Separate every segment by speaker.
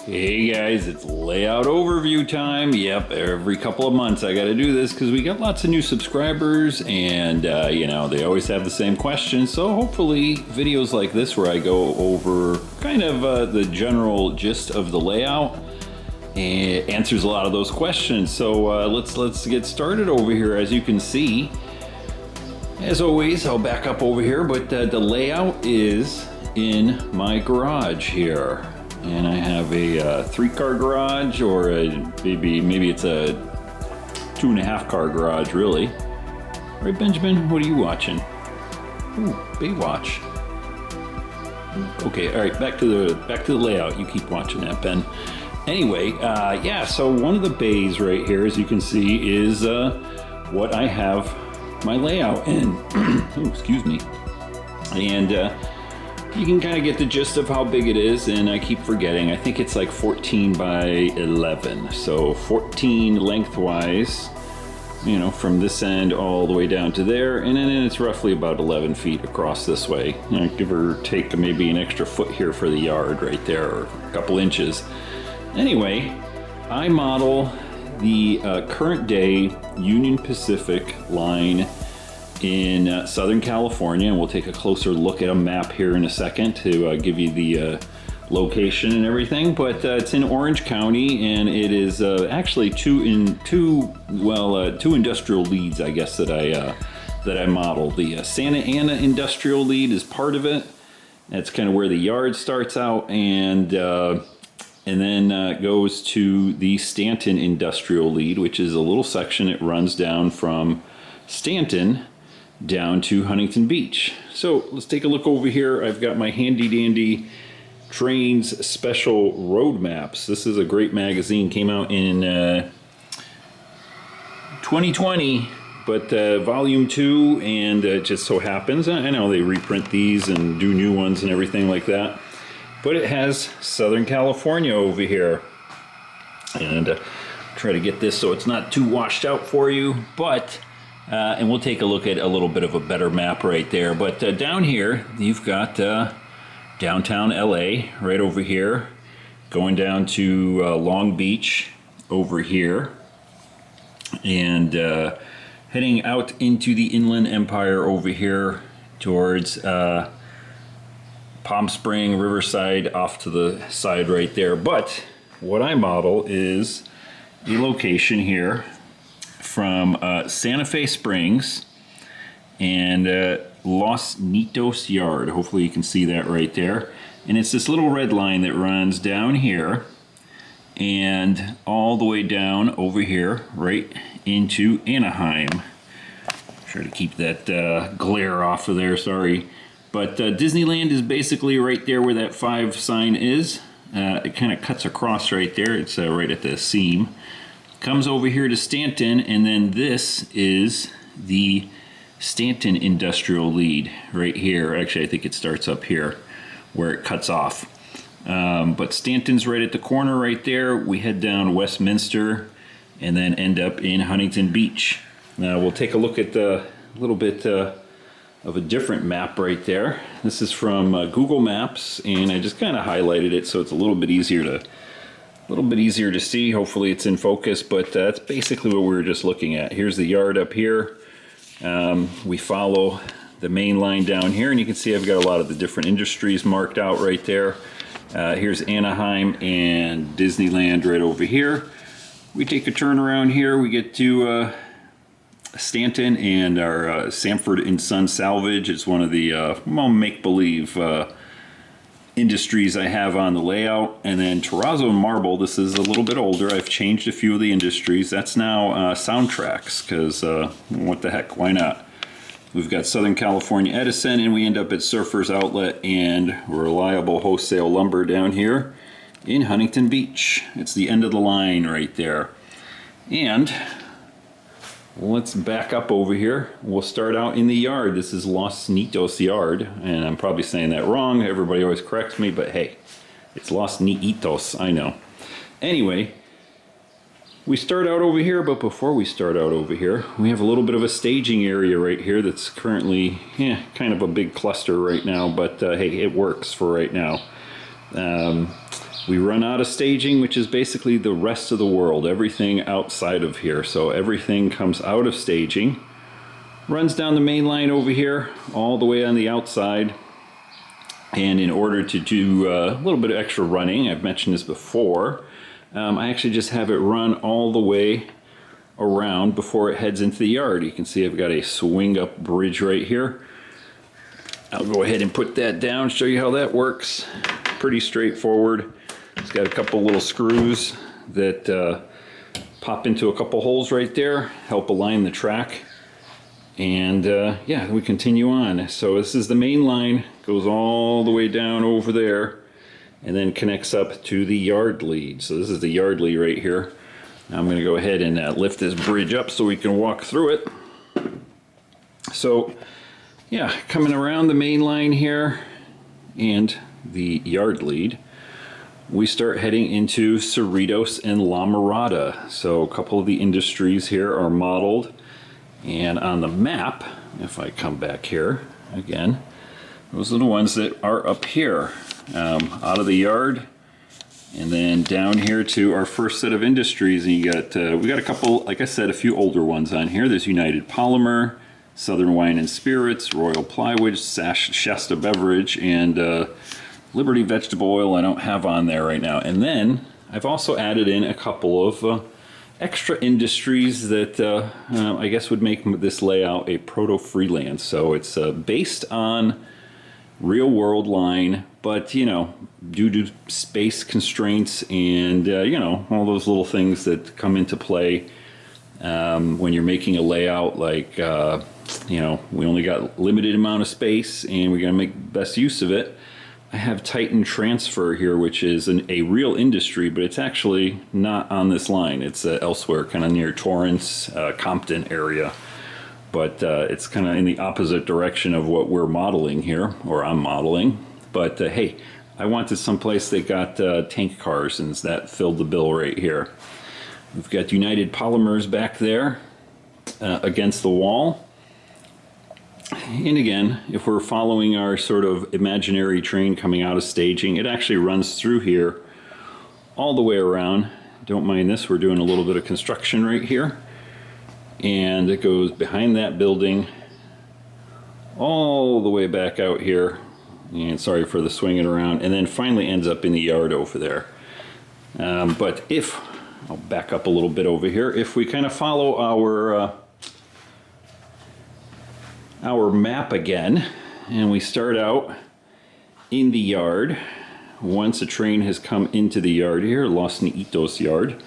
Speaker 1: Hey guys, it's layout overview time. Yep, every couple of months I gotta do this because we got lots of new subscribers and you know, they always have the same questions. So hopefully videos like this where I go over kind of the general gist of the layout and answers a lot of those questions. So let's get started over here. As you can see, as always, I'll back up over here, but the layout is in my garage here. And I have a 3-car garage, or maybe it's a 2.5-car garage, really. Right, Benjamin? What are you watching? Ooh, Baywatch. Okay, all right. Back to the layout. You keep watching that, Ben. Anyway, yeah. So one of the bays right here, as you can see, is what I have my layout in. Ooh, excuse me. And you can kind of get the gist of how big it is, and I keep forgetting. I think it's like 14 by 11. So 14 lengthwise, you know, from this end all the way down to there, and then it's roughly about 11 feet across this way. You know, give or take maybe an extra foot here for the yard right there, or a couple inches. Anyway, I model the current day Union Pacific line in Southern California, and we'll take a closer look at a map here in a second to give you the location and everything. But it's in Orange County, and it is actually two industrial leads, I guess, that I model. The Santa Ana industrial lead is part of it. That's kind of where the yard starts out, and then goes to the Stanton industrial lead, which is a little section. It runs down from Stanton down to Huntington Beach. So let's take a look over here. I've got my handy dandy Trains Special Road Maps. This is a great magazine, came out in 2020, but volume 2, and it just so happens, I know they reprint these and do new ones and everything like that, but it has Southern California over here. And try to get this so it's not too washed out for you, but and we'll take a look at a little bit of a better map right there. But down here, you've got downtown LA right over here, going down to Long Beach over here, and heading out into the Inland Empire over here towards Palm Spring, Riverside, off to the side right there. But what I model is a location here from Santa Fe Springs and Los Nitos Yard. Hopefully you can see that right there. And it's this little red line that runs down here and all the way down over here right into Anaheim. Try to keep that glare off of there, sorry. But Disneyland is basically right there where that 5 sign is. It kind of cuts across right there. It's right at the seam. Comes over here to Stanton, and then this is the Stanton industrial lead right here. Actually, I think it starts up here where it cuts off. But Stanton's right at the corner right there. We head down Westminster and then end up in Huntington Beach. Now we'll take a look at a little bit of a different map right there. This is from Google Maps, and I just kind of highlighted it so it's a little bit easier to see. Hopefully it's in focus, but that's basically what we were just looking at. Here's the yard up here. We follow the main line down here, and you can see I've got a lot of the different industries marked out right there. Here's Anaheim and Disneyland right over here. We take a turn around here, we get to Stanton and our Sanford and Son Salvage. It's one of the make-believe industries I have on the layout. And then Terrazzo and Marble, this is a little bit older. I've changed a few of the industries. That's now Soundtracks, because what the heck, why not? We've got Southern California Edison, and we end up at Surfers Outlet and Reliable Wholesale Lumber down here in Huntington Beach. It's the end of the line right there. And let's back up over here. We'll start out in the yard. This is Los Nitos Yard, and I'm probably saying that wrong. Everybody always corrects me, but hey, it's Los Nitos, I know. Anyway, we start out over here, but before we start out over here, we have a little bit of a staging area right here that's currently kind of a big cluster right now, but hey, it works for right now. We run out of staging, which is basically the rest of the world, everything outside of here. So everything comes out of staging, runs down the main line over here, all the way on the outside. And in order to do a little bit of extra running, I've mentioned this before, I actually just have it run all the way around before it heads into the yard. You can see I've got a swing up bridge right here. I'll go ahead and put that down, show you how that works. Pretty straightforward. It's got a couple little screws that pop into a couple holes right there, help align the track. And yeah, we continue on. So this is the main line, goes all the way down over there, and then connects up to the yard lead. So this is the yard lead right here. Now I'm going to go ahead and lift this bridge up so we can walk through it. So yeah, coming around the main line here and the yard lead, we start heading into Cerritos and La Mirada. So a couple of the industries here are modeled. And on the map, if I come back here again, those are the ones that are up here, out of the yard, and then down here to our first set of industries. And you got we got a couple, like I said, a few older ones on here. There's United Polymer, Southern Wine and Spirits, Royal Plywood, Shasta Beverage, and Liberty Vegetable Oil I don't have on there right now. And then I've also added in a couple of extra industries that I guess would make this layout a proto-freelance. So it's based on real world line, but you know, due to space constraints and you know, all those little things that come into play when you're making a layout, like you know, we only got limited amount of space and we're gonna make best use of it. I have Titan Transfer here, which is a real industry, but it's actually not on this line. It's elsewhere, kind of near Torrance, Compton area. But it's kind of in the opposite direction of what we're modeling here, or I'm modeling. But hey, I wanted someplace that got tank cars, and that filled the bill right here. We've got United Polymers back there against the wall. And again, if we're following our sort of imaginary train coming out of staging, it actually runs through here all the way around. Don't mind this, we're doing a little bit of construction right here. And it goes behind that building all the way back out here. And sorry for the swinging around. And then finally ends up in the yard over there. But if, I'll back up a little bit over here, if we kind of follow our map again, and we start out in the yard. Once a train has come into the yard here, Los Niitos yard,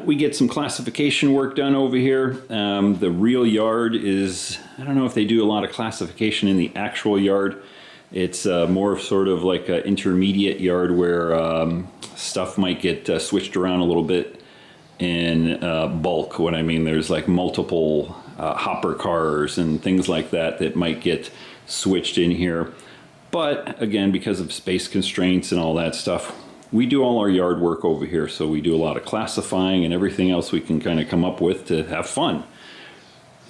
Speaker 1: we get some classification work done over here. The real yard is, I don't know if they do a lot of classification in the actual yard. It's more of sort of like an intermediate yard where stuff might get switched around a little bit in bulk. What I mean, there's like multiple hopper cars and things like that that might get switched in here. But again, because of space constraints and all that stuff, we do all our yard work over here. So we do a lot of classifying and everything else we can kind of come up with to have fun.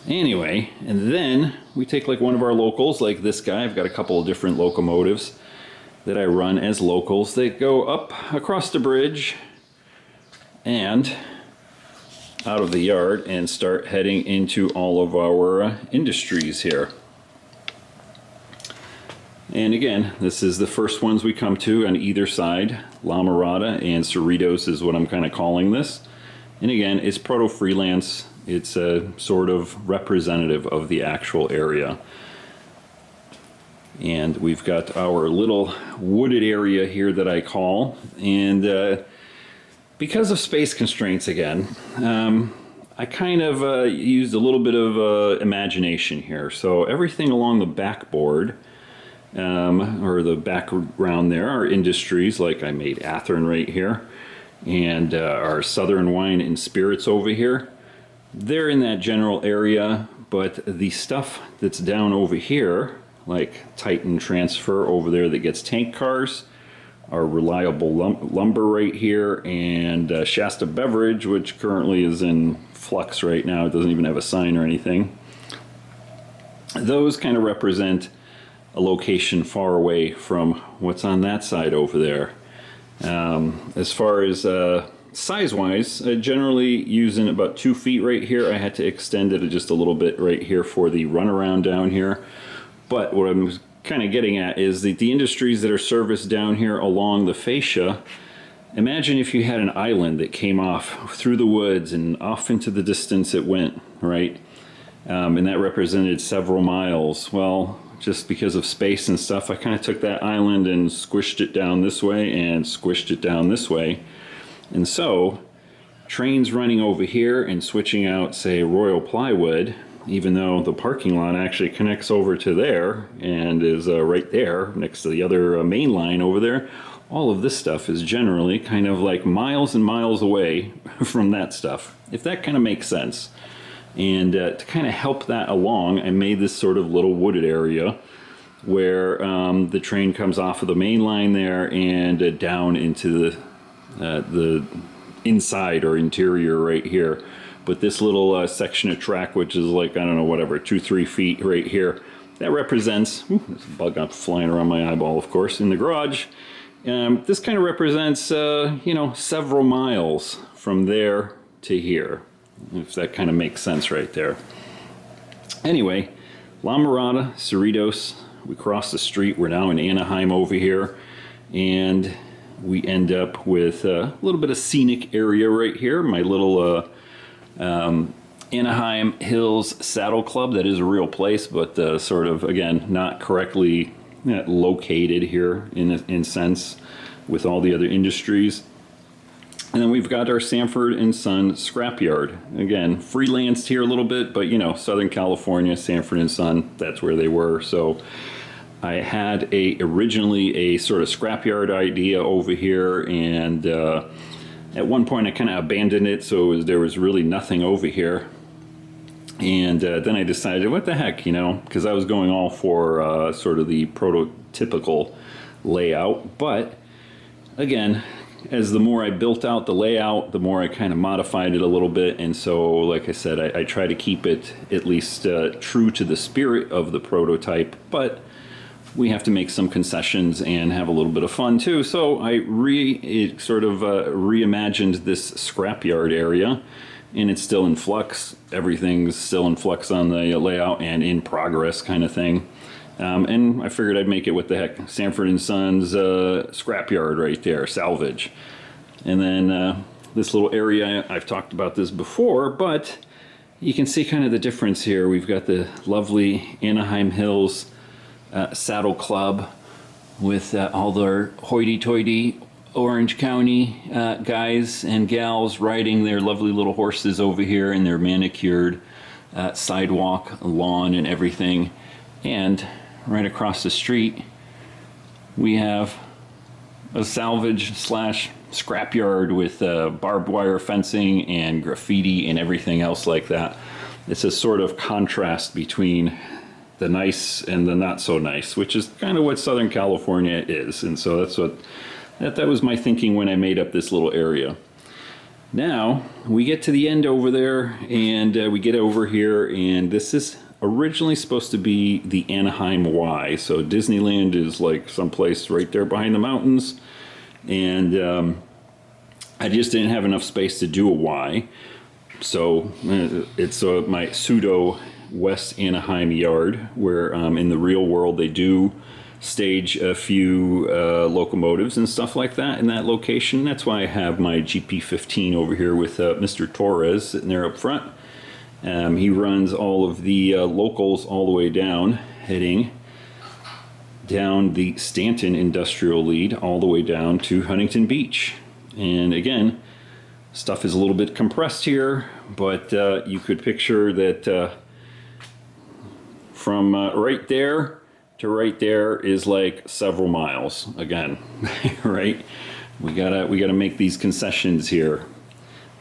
Speaker 1: Anyway, and then we take like one of our locals, like this guy. I've got a couple of different locomotives that I run as locals. They go up across the bridge and out of the yard and start heading into all of our industries here. And again, this is the first ones we come to on either side. La Mirada and Cerritos is what I'm kind of calling this. And again, it's proto-freelance. It's a sort of representative of the actual area. And we've got our little wooded area here that I call. And because of space constraints again, I kind of used a little bit of imagination here. So everything along the backboard, or the background there, are industries. Like I made Athearn right here, and our Southern Wine and Spirits over here. They're in that general area, but the stuff that's down over here, like Titan Transfer over there that gets tank cars, our Reliable Lumber right here, and Shasta Beverage, which currently is in flux right now. It doesn't even have a sign or anything. Those kind of represent a location far away from what's on that side over there. As far as size-wise, generally using about 2 feet right here. I had to extend it just a little bit right here for the runaround down here. But what I'm kind of getting at is that the industries that are serviced down here along the fascia, imagine if you had an island that came off through the woods and off into the distance it went, right? And that represented several miles. Well, just because of space and stuff, I kind of took that island and squished it down this way and squished it down this way. And so, trains running over here and switching out, say, Royal Plywood, even though the parking lot actually connects over to there and is right there next to the other main line over there, all of this stuff is generally kind of like miles and miles away from that stuff, if that kind of makes sense. And to kind of help that along, I made this sort of little wooded area where the train comes off of the main line there and down into the inside or interior right here. But this little section of track, which is like, I don't know, whatever, 2-3 feet right here, that represents, there's a bug up flying around my eyeball, of course, in the garage. This kind of represents, you know, several miles from there to here, if that kind of makes sense right there. Anyway, La Mirada, Cerritos, we cross the street, we're now in Anaheim over here, and we end up with a little bit of scenic area right here, my little Anaheim Hills Saddle Club. That is a real place, but sort of, again, not correctly located here in sense with all the other industries. And then we've got our Sanford and Son scrapyard. Again, freelanced here a little bit, but you know, Southern California, Sanford and Son, that's where they were. So I had originally a sort of scrapyard idea over here, and at one point I kind of abandoned it, so there was really nothing over here. And then I decided, what the heck, you know, because I was going all for sort of the prototypical layout. But again, as the more I built out the layout, the more I kind of modified it a little bit. And so, like I said, I try to keep it at least true to the spirit of the prototype, but we have to make some concessions and have a little bit of fun too. So I reimagined this scrapyard area, and it's still in flux. Everything's still in flux on the layout and in progress kind of thing. And I figured I'd make it, what the heck, Sanford and Sons scrapyard right there, salvage. And then this little area, I've talked about this before, but you can see kind of the difference here. We've got the lovely Anaheim Hills Saddle Club with all their hoity-toity Orange County guys and gals riding their lovely little horses over here in their manicured sidewalk, lawn, and everything. And right across the street, we have a salvage slash scrapyard with barbed wire fencing and graffiti and everything else like that. It's a sort of contrast between the nice and the not so nice, which is kind of what Southern California is. And so that was my thinking when I made up this little area. Now we get to the end over there, and we get over here, and this is originally supposed to be the Anaheim Y. So Disneyland is like someplace right there behind the mountains, and I just didn't have enough space to do a Y. So it's my pseudo West Anaheim yard, where in the real world they do stage a few locomotives and stuff like that in that location. That's why I have my GP15 over here with Mr. Torres sitting there up front. He runs all of the locals all the way down, heading down the Stanton Industrial Lead all the way down to Huntington Beach. And again, stuff is a little bit compressed here, but you could picture that from right there to right there is like several miles again. Right? We gotta make these concessions here.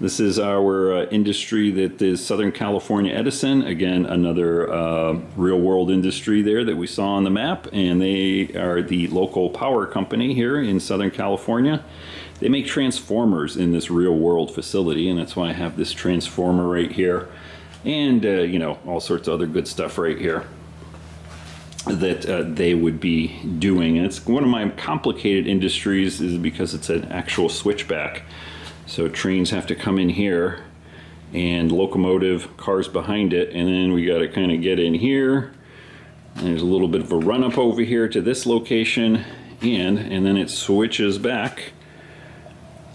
Speaker 1: This is our industry that is Southern California Edison. Again, another real world industry there that we saw on the map, and they are the local power company here in Southern California. They make transformers in this real world facility, and that's why I have this transformer right here, and you know, all sorts of other good stuff right here. that they would be doing. And it's one of my complicated industries is because it's an actual switchback. So trains have to come in here and locomotive cars behind it, and then we got to kind of get in here. And there's a little bit of a run up over here to this location, and then it switches back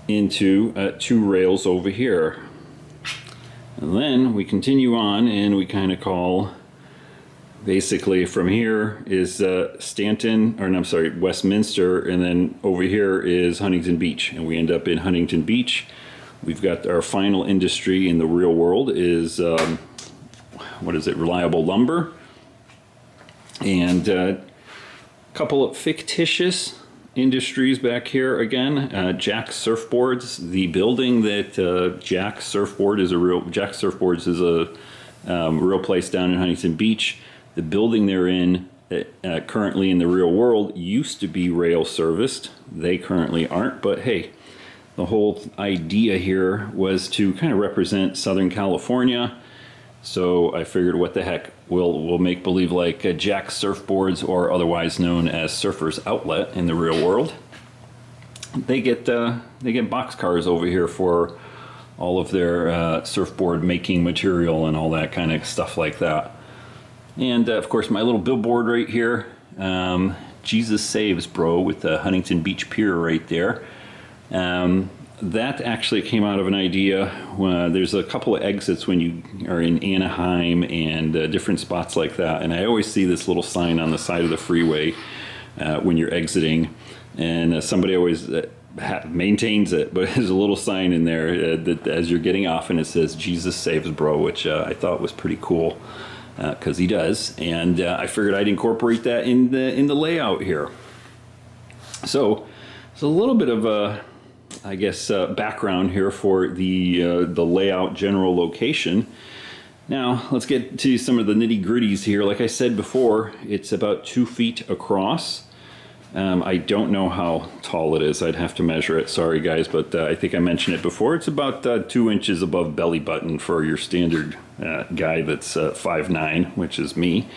Speaker 1: into 2 rails over here. And then we continue on, and we kind of call, basically from here is Stanton, or no, I'm sorry, Westminster, and then over here is Huntington Beach, and we end up in Huntington Beach. We've got our final industry in the real world is, what is it, reliable lumber, and a couple of fictitious industries back here again. Jack's Surfboards, the building that Jack's Surfboards is a real place down in Huntington Beach. The building they're in currently in the real world used to be rail serviced. They currently aren't, but hey, the whole idea here was to kind of represent Southern California. So I figured, what the heck, we'll make believe like Jack's Surfboards, or otherwise known as Surfers Outlet in the real world. They get boxcars over here for all of their surfboard making material and all that kind of stuff like that. And of course, my little billboard right here, Jesus Saves, bro, with the Huntington Beach Pier right there. That actually came out of an idea. There's a couple of exits when you are in Anaheim and different spots like that, and I always see this little sign on the side of the freeway when you're exiting, and somebody always maintains it, but there's a little sign in there that as you're getting off, and it says Jesus Saves, bro, which I thought was pretty cool, because he does, and I figured I'd incorporate that in the layout here. So it's a little bit of a, I guess, background here for the layout general location. Now let's get to some of the nitty gritties here. Like I said before, it's about 2 feet across. I don't know how tall it is. I'd have to measure it. Sorry guys, but I think I mentioned it before. It's about 2 inches above belly button for your standard guy that's 5'9", which is me.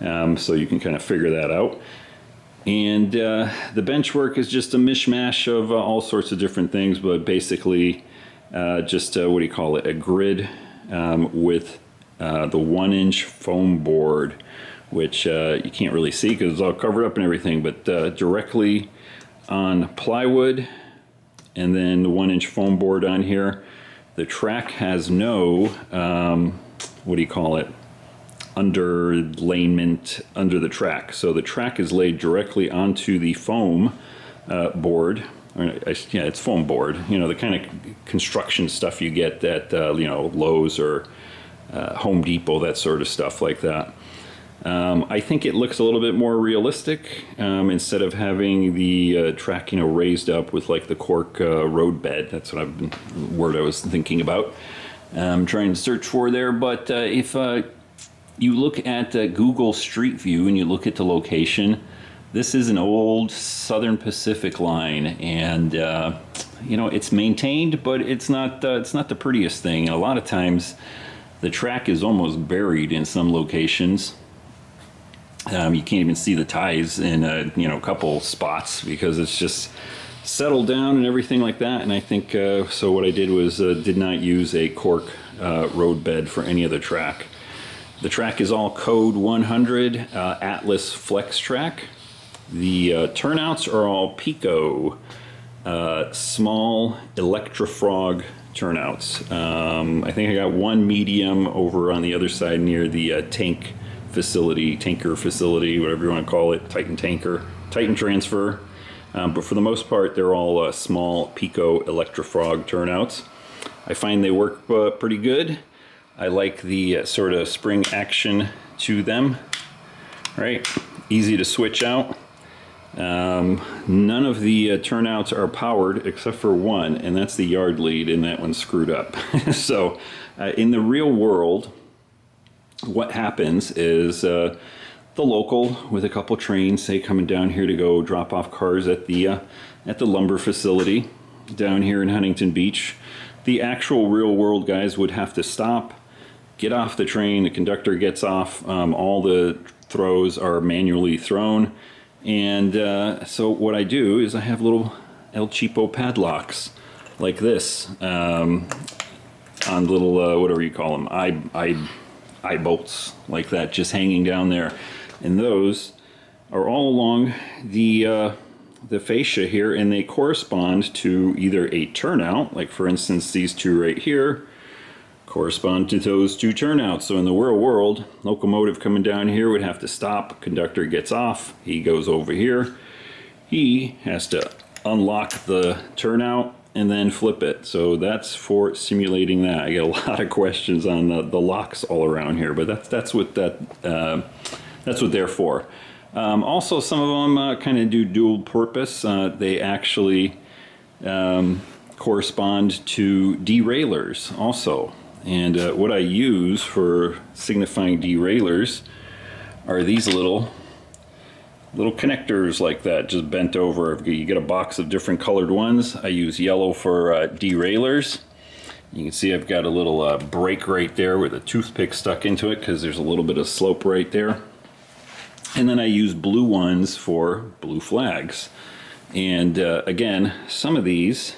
Speaker 1: So you can kind of figure that out. And the bench work is just a mishmash of all sorts of different things, but basically just what do you call it, a grid with the 1-inch foam board, which you can't really see because it's all covered up and everything, but directly on plywood, and then the 1-inch foam board on here. The track has no, what do you call it, underlayment under the track. So the track is laid directly onto the foam board. Yeah, it's foam board. You know, the kind of construction stuff you get at, you know, Lowe's or Home Depot, that sort of stuff like that. I think it looks a little bit more realistic instead of having the track, you know, raised up with like the cork road bed. That's what word I was thinking about. I'm trying to search for there, but if you look at Google Street View and you look at the location, this is an old Southern Pacific line, and you know, it's maintained, but it's not the prettiest thing. And a lot of times the track is almost buried in some locations. You can't even see the ties in you know, a couple spots because it's just settled down and everything like that. And I think so what I did was did not use a cork road bed for any of the track. The track is all code 100 Atlas Flex track. The turnouts are all Pico small Electrofrog turnouts. I think I got one medium over on the other side near the tanker facility, whatever you want to call it, Titan transfer. But for the most part, they're all small Pico Electrofrog turnouts. I find they work pretty good. I like the sort of spring action to them, right? Easy to switch out. None of the turnouts are powered except for one, and that's the yard lead, and that one's screwed up. So in the real world, what happens is the local with a couple trains, say, coming down here to go drop off cars at the lumber facility down here in Huntington Beach, the actual real world guys would have to stop, get off the train, the conductor gets off, all the throws are manually thrown. And so what I do is I have little El Cheapo padlocks like this on little, whatever you call them, eye bolts like that, just hanging down there. And those are all along the fascia here, and they correspond to either a turnout, like for instance these two right here correspond to those two turnouts. So in the real world, locomotive coming down here would have to stop, conductor gets off, he goes over here, he has to unlock the turnout and then flip it. So that's for simulating that. I get a lot of questions on the locks all around here, but that's what they're for. Also, some of them kind of do dual purpose. They actually correspond to derailers also. And what I use for signifying derailers are these little connectors like that, just bent over. You get a box of different colored ones. I use yellow for derailers. You can see I've got a little brake right there with a toothpick stuck into it because there's a little bit of slope right there. And then I use blue ones for blue flags. And again, some of these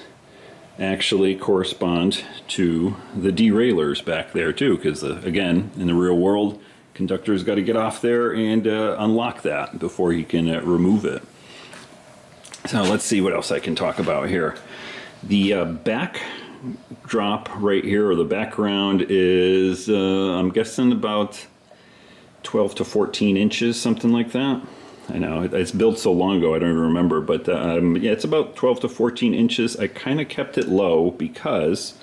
Speaker 1: actually correspond to the derailers back there too, because again, in the real world, conductor's got to get off there and unlock that before he can remove it. So let's see what else I can talk about here. The backdrop right here, or the background, is I'm guessing about 12 to 14 inches, something like that. I know, it's built so long ago I don't even remember, but yeah, it's about 12 to 14 inches. I kind of kept it low because,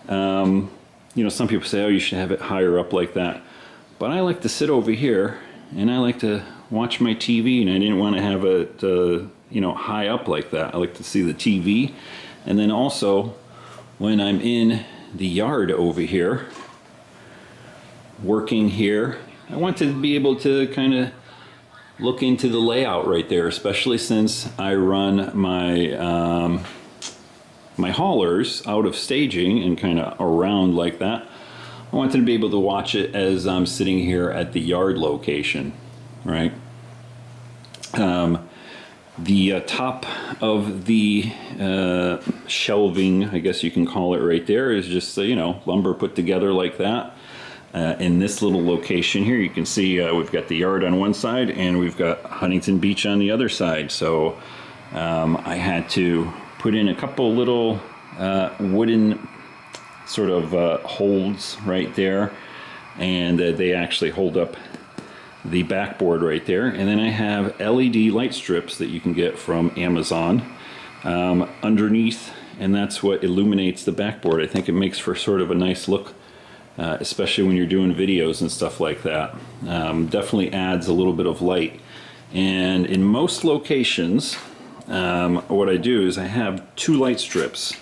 Speaker 1: you know, some people say, oh, you should have it higher up like that. But I like to sit over here and I like to watch my TV, and I didn't want to have it, you know, high up like that. I like to see the TV. And then also, when I'm in the yard over here, working here, I want to be able to kind of look into the layout right there, especially since I run my my haulers out of staging and kind of around like that. I wanted to be able to watch it as I'm sitting here at the yard location, right? The top of the shelving, I guess you can call it right there, is just, you know, lumber put together like that. In this little location here, you can see we've got the yard on one side and we've got Huntington Beach on the other side. So I had to put in a couple little wooden sort of holds right there, and they actually hold up the backboard right there. And then I have LED light strips that you can get from Amazon underneath, and that's what illuminates the backboard. I think it makes for sort of a nice look. Especially when you're doing videos and stuff like that. Definitely adds a little bit of light. And in most locations, what I do is I have two light strips.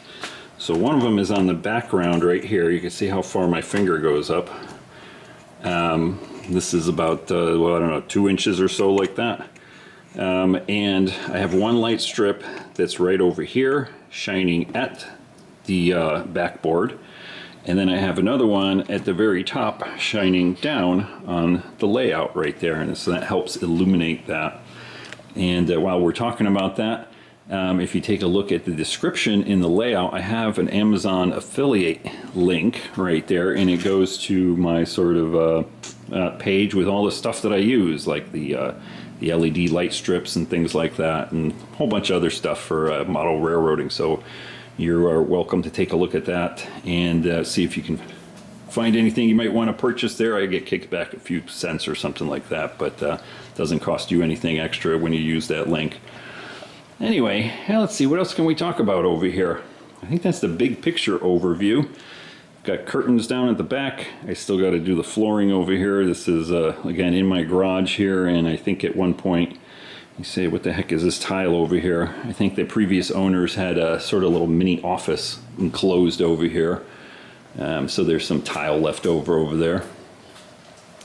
Speaker 1: So one of them is on the background right here. You can see how far my finger goes up. This is about, well, I don't know, 2 inches or so like that. And I have one light strip that's right over here, shining at the backboard. And then I have another one at the very top shining down on the layout right there, and so that helps illuminate that. And while we're talking about that, if you take a look at the description in the layout, I have an Amazon affiliate link right there, and it goes to my sort of page with all the stuff that I use, like the LED light strips and things like that, and a whole bunch of other stuff for model railroading. So you are welcome to take a look at that and see if you can find anything you might want to purchase there. I get kicked back a few cents or something like that, but doesn't cost you anything extra when you use that link. Anyway, let's see, what else can we talk about over here? I think that's the big picture overview. Got curtains down at the back. I still got to do the flooring over here. This is, again, in my garage here, and I think at one point, you say, what the heck is this tile over here? I think the previous owners had a sort of little mini office enclosed over here. So there's some tile left over there.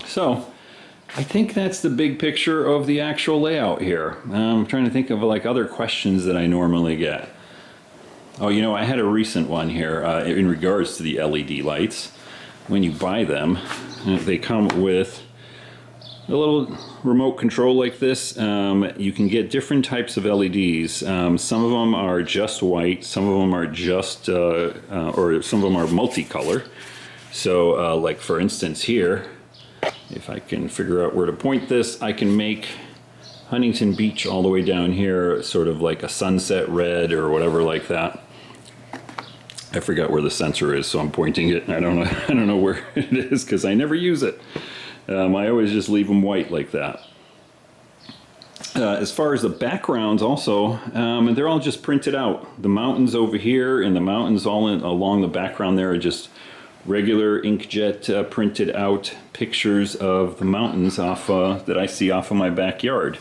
Speaker 1: So I think that's the big picture of the actual layout here. I'm trying to think of like other questions that I normally get. Oh, you know, I had a recent one here in regards to the LED lights. When you buy them, they come with a little remote control like this. You can get different types of LEDs. Some of them are just white, some of them are just, or some of them are multicolor. So like for instance here, if I can figure out where to point this, I can make Huntington Beach all the way down here sort of like a sunset red or whatever like that. I forgot where the sensor is, so I'm pointing it, and I don't know where it is because I never use it. I always just leave them white like that. As far as the backgrounds also, they're all just printed out. The mountains over here and the mountains all along the background there are just regular inkjet printed out pictures of the mountains off that I see off of my backyard.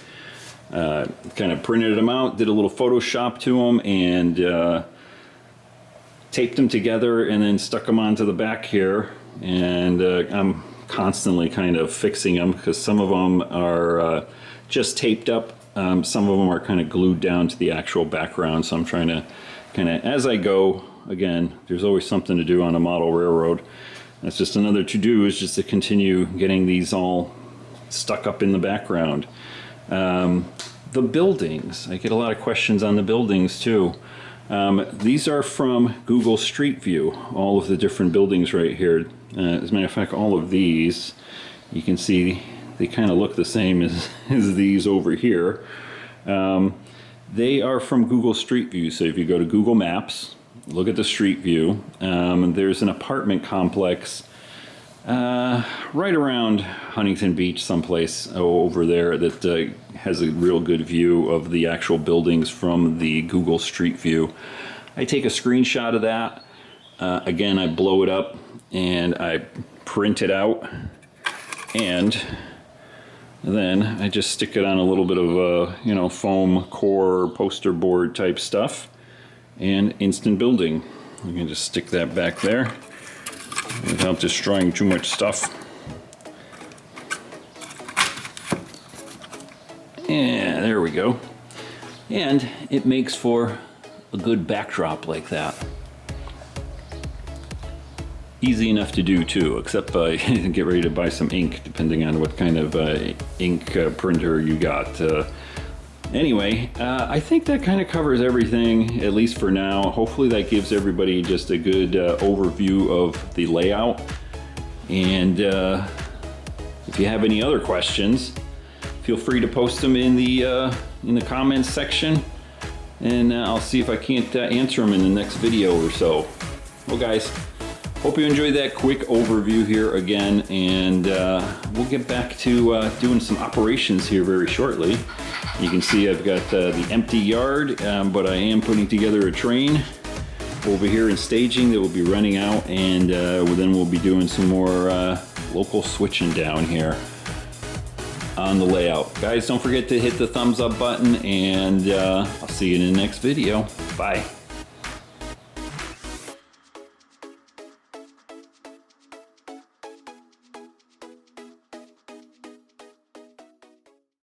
Speaker 1: Kind of printed them out, did a little Photoshop to them, and taped them together and then stuck them onto the back here. And I'm constantly kind of fixing them because some of them are just taped up. Some of them are kind of glued down to the actual background. So I'm trying to kind of, as I go, again, there's always something to do on a model railroad. That's just another to-do, is just to continue getting these all stuck up in the background. The buildings, I get a lot of questions on the buildings too. These are from Google Street View, all of the different buildings right here. As a matter of fact, all of these, you can see they kind of look the same as these over here. They are from Google Street View, so if you go to Google Maps, look at the street view, there's an apartment complex right around Huntington Beach someplace over there that has a real good view of the actual buildings from the Google Street View. I take a screenshot of that. Again, I blow it up and I print it out, and then I just stick it on a little bit of foam core poster board type stuff, and instant building. You can just stick that back there without destroying too much stuff. Yeah, there we go. And it makes for a good backdrop like that. Easy enough to do too, except get ready to buy some ink, depending on what kind of ink printer you got. Anyway, I think that kind of covers everything, at least for now. Hopefully that gives everybody just a good overview of the layout. And if you have any other questions, feel free to post them in the comments section, and I'll see if I can't answer them in the next video or so. Well guys, hope you enjoyed that quick overview here again, and we'll get back to doing some operations here very shortly. You can see I've got the empty yard, but I am putting together a train over here in staging that will be running out, and then we'll be doing some more local switching down here on the layout. Guys, don't forget to hit the thumbs up button, and I'll see you in the next video. Bye.